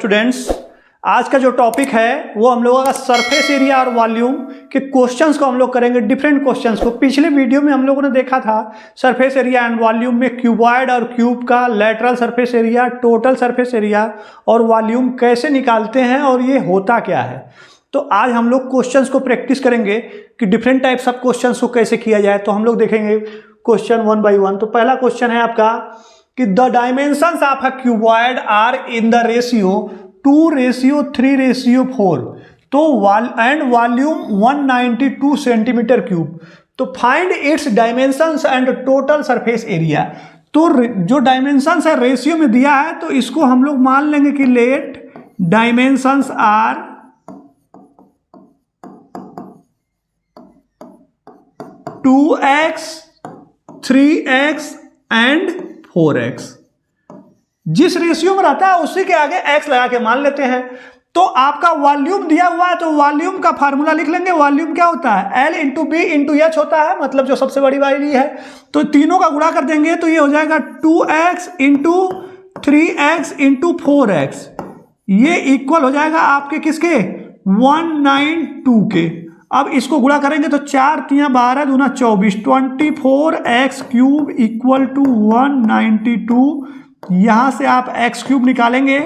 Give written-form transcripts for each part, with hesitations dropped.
Students, आज का जो टॉपिक है वो हम लोगों का सरफेस एरिया और वॉल्यूम के क्वेश्चंस को हम लोग करेंगे, डिफरेंट क्वेश्चंस को। पिछले वीडियो में हम लोगों ने देखा था सरफेस एरिया एंड वॉल्यूम में क्यूबॉइड और क्यूब का lateral surface area, total surface area और वॉल्यूम कैसे निकालते हैं और ये होता क्या है। तो आज हम लोग क्वेश्चंस को प्रैक्टिस करेंगे कि डिफरेंट टाइप्स ऑफ क्वेश्चंस को कैसे किया जाए। तो हम लोग देखेंगे क्वेश्चन वन बाई वन। तो पहला क्वेश्चन है आपका कि the dimensions of a cuboid are in the ratio 2:3:4 तो एंड वॉल्यूम 192 सेंटीमीटर क्यूब। तो find its dimensions and total surface area. तो जो डायमेंशंस है रेशियो में दिया है तो इसको हम लोग मान लेंगे कि late dimensions are 2x 3x and 4x। जिस रेशियो में रहता है उसी के आगे x लगा के मान लेते हैं। तो आपका वॉल्यूम दिया हुआ है तो वॉल्यूम का फार्मूला लिख लेंगे। वॉल्यूम क्या होता है? L into B into H होता है, मतलब जो सबसे बड़ी वाली है। तो तीनों का गुणा कर देंगे तो ये हो जाएगा 2x into 3x into 4x। ये इक्वल हो जाएगा आपके किसके? 192 के। अब इसको गुणा करेंगे तो 4 3 12 दूना 24, 24x क्यूब इक्वल टू 192। यहां से आप x क्यूब निकालेंगे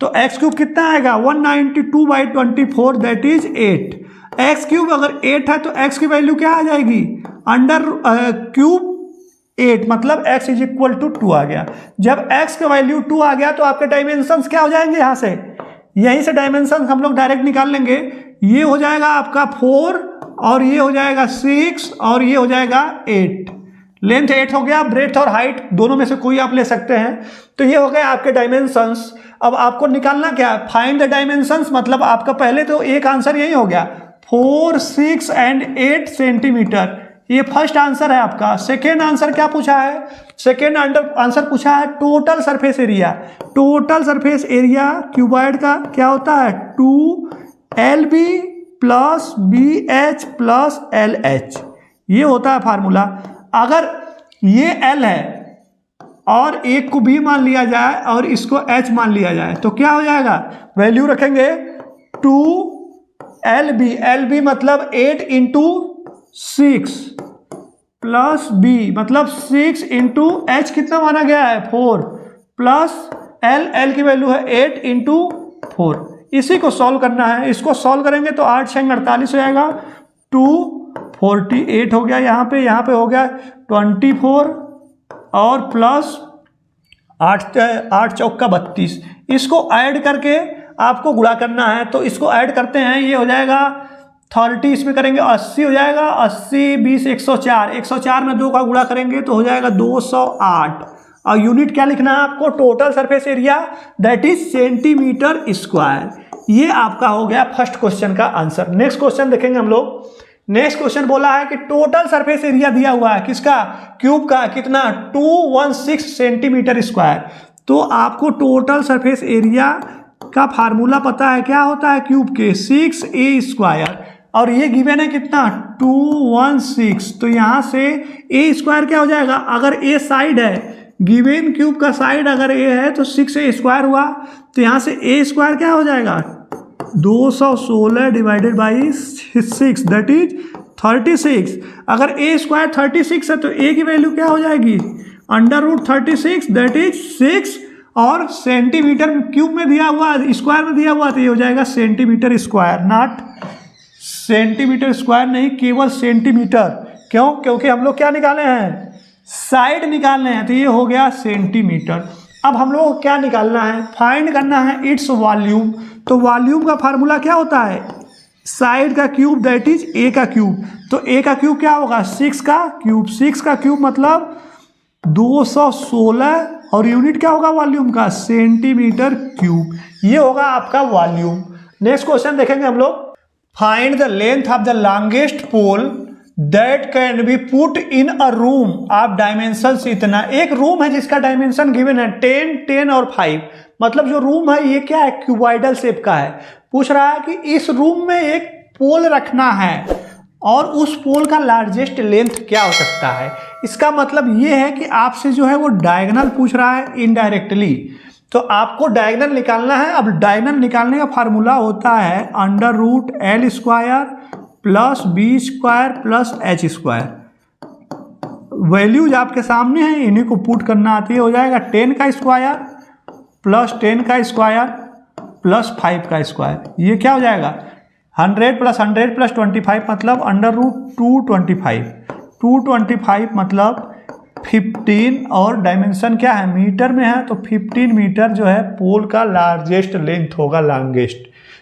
तो x क्यूब कितना आएगा? 192/24 दैट इज 8। x क्यूब अगर 8 है तो x की वैल्यू क्या आ जाएगी? अंडर क्यूब 8, मतलब x इज इक्वल टू 2 आ गया। जब x का वैल्यू 2 आ गया तो आपके डायमेंशंस क्या हो जाएंगे? यहां से यहीं से डायमेंशंस हम लोग डायरेक्ट निकाल लेंगे। ये हो जाएगा आपका 4 और ये हो जाएगा 6 और ये हो जाएगा 8। लेंथ 8 हो गया, ब्रेथ और हाइट दोनों में से कोई आप ले सकते हैं। तो ये हो गए आपके डायमेंशंस। अब आपको निकालना क्या है? Find the dimensions. मतलब आपका पहले तो एक आंसर यही हो गया 4 6 एंड 8 सेंटीमीटर। ये फर्स्ट आंसर है आपका। सेकेंड आंसर क्या पूछा है? सेकेंड आंसर पूछा है total surface area. Total surface area cuboid का क्या होता है? 2LB plus BH plus LH। ये होता है फार्मूला। अगर ये L है और एक को B मान लिया जाए और इसको H मान लिया जाए तो क्या हो जाएगा? वैल्यू रखेंगे 2LB, LB मतलब 8 इंटू 6 प्लस B मतलब 6 इंटू H कितना माना गया है? 4 प्लस L की वैल्यू है 8 इंटू 4। इसी को सॉल्व करना है। इसको सॉल्व करेंगे तो 8 6 48 हो जाएगा, 248 हो गया। यहाँ पे हो गया 24 और प्लस 8 चौका 32। इसको ऐड करके आपको गुणा करना है तो इसको ऐड करते हैं। ये हो जाएगा 30, इसमें करेंगे 80 हो जाएगा। 80 20 104, 104 में 2 का गुणा करेंगे तो हो जाएगा 208। और यूनिट क्या लिखना है आपको? Total surface area that is centimetre square. ये आपका हो गया फर्स्ट क्वेश्चन का आंसर। नेक्स्ट क्वेश्चन देखेंगे हम लोग। नेक्स्ट क्वेश्चन बोला है कि टोटल सरफेस एरिया दिया हुआ है किसका? क्यूब का। कितना? 216 सेंटीमीटर स्क्वायर। तो आपको टोटल सरफेस एरिया का फार्मूला पता है, क्या होता है क्यूब के? 6a square. और ये गिवन है कितना? 216। तो यहां से a स्क्वायर क्या हो जाएगा? अगर a साइड है, गिवन क्यूब का साइड अगर a है तो 6a स्क्वायर हुआ। तो यहां से a स्क्वायर क्या हो जाएगा? 216 डिवाइडेड बाई 6 दैट इज 36। अगर a स्क्वायर 36 है तो a की वैल्यू क्या हो जाएगी? √36 दैट इज 6 और सेंटीमीटर क्यूब में दिया हुआ, स्क्वायर में दिया हुआ तो ये हो जाएगा centimetre square, not centimetre square नहीं, केवल सेंटीमीटर। क्यों? क्योंकि हम लोग क्या निकाले हैं? साइड निकालने हैं। तो ये हो गया सेंटीमीटर। अब हम लोग को क्या निकालना है? फाइंड करना है इट्स वॉल्यूम। तो वॉल्यूम का फार्मूला क्या होता है? साइड का क्यूब दैट इज a का क्यूब। तो a का क्यूब क्या होगा? 6 का क्यूब। 6 का क्यूब मतलब 216 और यूनिट क्या होगा वॉल्यूम का? Centimetre cube. ये होगा आपका वॉल्यूम। नेक्स्ट क्वेश्चन देखेंगे हम लोग। Find the length of the longest pole that can be put in a room of dimensions इतना। एक रूम है जिसका डायमेंशन गिवन है 10 10 और 5। मतलब जो रूम है ये क्या है? क्यूबॉइडल शेप का है। पूछ रहा है कि इस रूम में एक पोल रखना है और उस पोल का लार्जेस्ट लेंथ क्या हो सकता है। इसका मतलब ये है कि आपसे जो है वो डायगोनल पूछ रहा है इनडायरेक्टली। तो आपको डायगोनल निकालना है। अब डायगोनल निकालने का फार्मूला होता है √L² plus B² plus H²। Values आपके सामने हैं, इन्हीं को पुट करना आती है। हो जाएगा 10² प्लस 10² प्लस 5²। ये क्या हो जाएगा 100 प्लस 100 प्लस 25 मतलब √225। 225 मतलब 15 और डायमेंशन क्या है मीटर में है, तो 15 मीटर जो है पोल का लार्जेस्ट लेंथ होगा, लॉन्गेस्ट,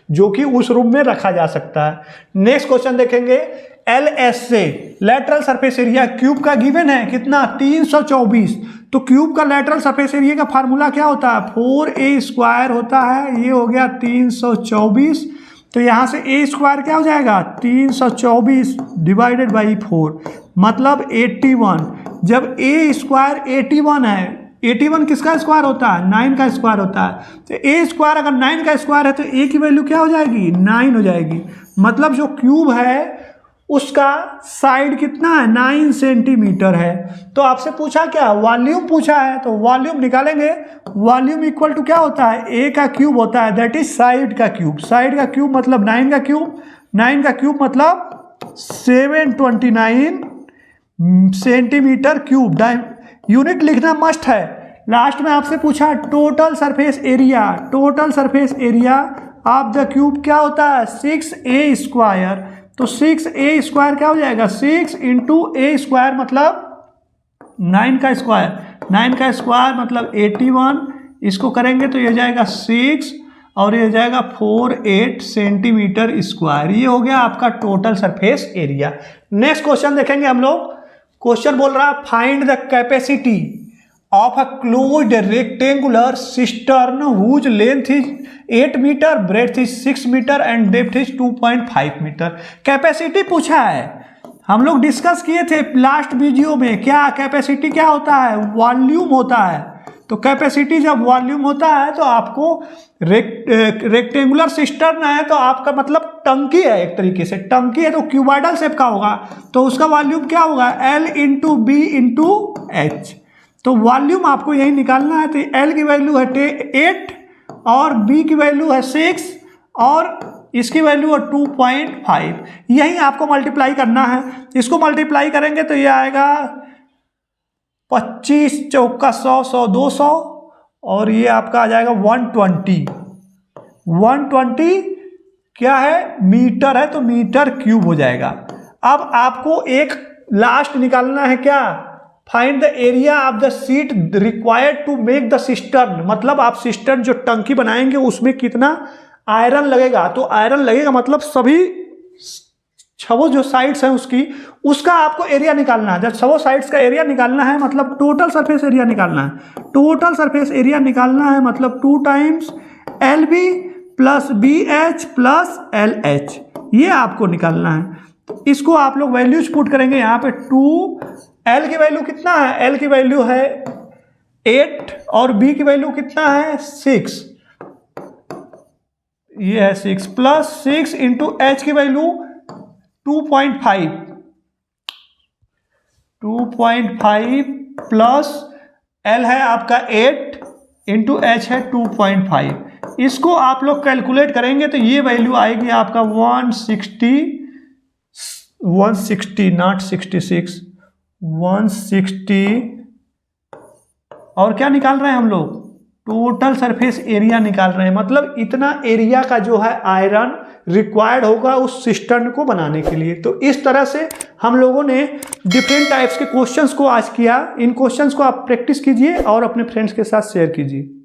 जो कि उस रूम में रखा जा सकता है। नेक्स्ट क्वेश्चन देखेंगे। LS से लेटरल सरफेस एरिया क्यूब का गिवन है कितना 324। तो क्यूब का लेटरल सरफेस एरिया का फार्मूला क्या होता है 4A² होता है। ये हो गया 324। तो यहाँ से A² क्या हो जाएगा 324 डिवाइडेड बाई 4 मतलब 81। जब A² 81 है, 81 किसका स्क्वायर होता है 9 का स्क्वायर होता है। तो A² अगर 9 का स्क्वायर है तो A की वैल्यू क्या हो जाएगी 9 हो जाएगी। मतलब जो क्यूब है उसका साइड कितना है 9 सेंटीमीटर है। तो आपसे पूछा क्या वॉल्यूम पूछा है, तो वॉल्यूम निकालेंगे। वॉल्यूम इक्वल टू क्या होता है A का क्यूब होता है, दैट इज साइड का क्यूब। साइड का क्यूब मतलब 9 का क्यूब, 9 का क्यूब मतलब 729 सेंटीमीटर क्यूब। यूनिट लिखना मस्ट है। लास्ट में आपसे पूछा total surface area. Total surface area of the cube क्या होता है 6A²। तो 6A² क्या हो जाएगा 6 × A² मतलब 9 का स्क्वायर, 9 का स्क्वायर मतलब 81। इसको करेंगे तो ये जाएगा 6 और ये जाएगा 48 सेंटीमीटर स्क्वायर। ये हो गया आपका total surface area. Next question देखेंगे हम लोग। क्वेश्चन बोल रहा है find the capacity of a closed rectangular cistern whose length is 8 metre, breadth is 6 metre and depth is 2.5 metre. Capacity पूछा है, हम लोग डिस्कस किए थे लास्ट वीडियो में। क्या कैपेसिटी क्या होता है वॉल्यूम होता है। तो कैपेसिटी जब वॉल्यूम होता है तो आपको रेक्टेंगुलर सिस्टर्न है तो आपका मतलब टंकी है, एक तरीके से टंकी है तो क्यूबॉइडल शेप का होगा, तो उसका वॉल्यूम क्या होगा L × B × H। तो वॉल्यूम आपको यही निकालना है। तो L की वैल्यू है 8 और B की वैल्यू है 6 और इसकी वैल्यू है 2.5। यही आपको मल्टीप्लाई करना है। इसको मल्टीप्लाई करेंगे तो ये आएगा 25 चौका 100 100 200 और ये आपका आ जाएगा 120। 120 क्या है मीटर है, तो मीटर क्यूब हो जाएगा। अब आपको एक लास्ट निकालना है क्या find the area of the sheet required to make the cistern. मतलब आप सिस्टर्न जो टंकी बनाएंगे उसमें कितना आयरन लगेगा। तो आयरन लगेगा मतलब सभी 6 जो साइड्स हैं उसका आपको एरिया निकालना है। जब 6 साइड्स का एरिया निकालना है मतलब टोटल सरफेस एरिया निकालना है। टोटल सरफेस एरिया निकालना है मतलब 2 times LB plus BH plus LH, ये आपको निकालना है। तो इसको आप लोग वैल्यूज पुट करेंगे यहाँ पे 2। L की वैल्यू कितना है, L की वैल्यू है 8 और B की वैल्यू कितना है 6, ये है 6 प्लस 6 × H की वैल्यू 2.5 प्लस L है आपका 8 × H है 2.5। इसको आप लोग कैलकुलेट करेंगे तो ये वैल्यू आएगी आपका 160 नॉट 66 160। और क्या निकाल रहे हैं हम लोग टोटल सरफेस एरिया निकाल रहे हैं। मतलब इतना एरिया का जो है आयरन रिक्वायर्ड होगा उस सिस्टर्न को बनाने के लिए। तो इस तरह से हम लोगों ने डिफरेंट टाइप्स के क्वेश्चंस को आज किया। इन क्वेश्चंस को आप प्रैक्टिस कीजिए और अपने फ्रेंड्स के साथ शेयर कीजिए।